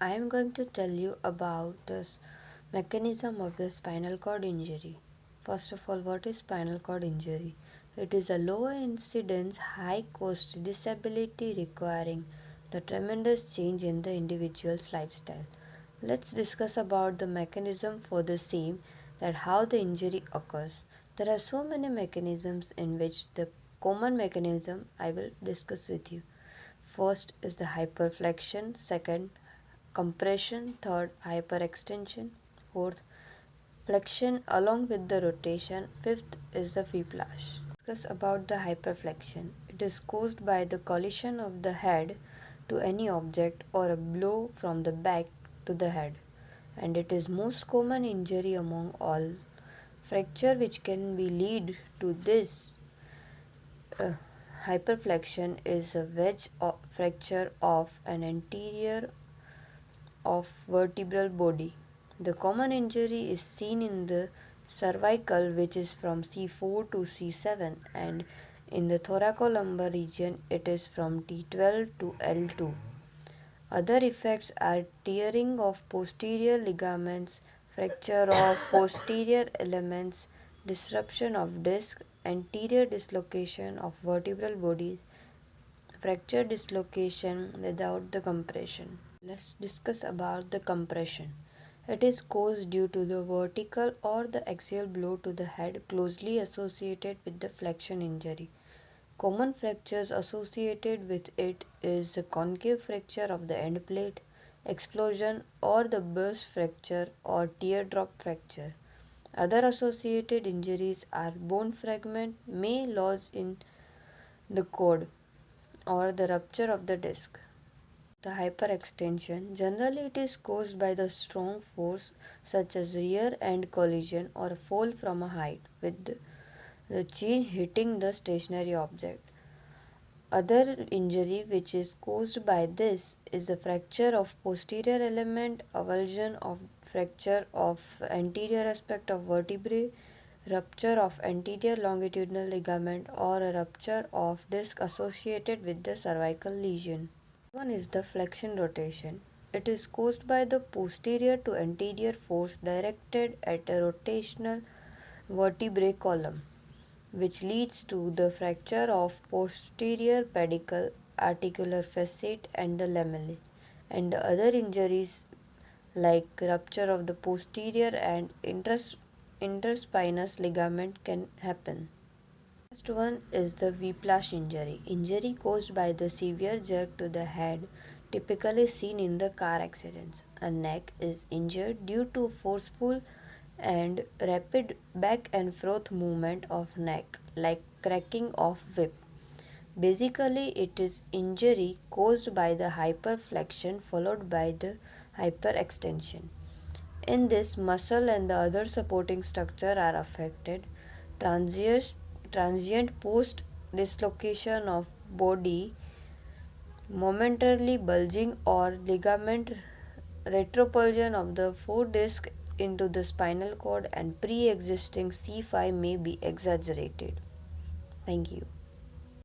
I am going to tell you about the mechanism of the spinal cord injury. First of all, what is spinal cord injury? It is a low incidence, high cost disability requiring the tremendous change in the individual's lifestyle. Let's discuss about the mechanism for the same, that how the injury occurs. There are so many mechanisms in which the common mechanism I will discuss with you. First is the hyperflexion, second compression, third hyperextension, fourth flexion along with the rotation, fifth is the whiplash. Discuss about the hyperflexion. It is caused by the collision of the head to any object or a blow from the back to the head, and it is most common injury among all. Fracture which can be lead to this uh, hyperflexion is a wedge fracture of an anterior of vertebral body. The common injury is seen in the cervical, which is from C4 to C7, and in the thoracolumbar region it is from T12 to L2. Other effects are tearing of posterior ligaments, fracture of posterior elements, disruption of disc, anterior dislocation of vertebral bodies, fracture dislocation without the compression. Let's discuss about the compression. It is caused due to the vertical or the axial blow to the head closely associated with the flexion injury. Common fractures associated with it is the concave fracture of the end plate, explosion or the burst fracture or teardrop fracture. Other associated injuries are bone fragment may lodge in the cord or the rupture of the disc. The hyperextension, generally it is caused by the strong force such as rear end collision or fall from a height with the chin hitting the stationary object. Other injury which is caused by this is the fracture of posterior element, avulsion of fracture of anterior aspect of vertebrae, rupture of anterior longitudinal ligament or a rupture of disc associated with the cervical lesion. One is the flexion rotation. It is caused by the posterior to anterior force directed at a rotational vertebrae column, which leads to the fracture of posterior pedicle, articular facet and the lamellae, and the other injuries like rupture of the posterior and interspinous ligament can happen. Next one is the whiplash injury. Injury caused by the severe jerk to the head, typically seen in the car accidents. A neck is injured due to forceful and rapid back and forth movement of neck, like cracking of whip. Basically, it is injury caused by the hyperflexion followed by the hyperextension. In this, muscle and the other supporting structure are affected. Transient, transient post dislocation of body, momentarily bulging or ligament retropulsion of the foredisc into the spinal cord and pre-existing C5 may be exaggerated. Thank you.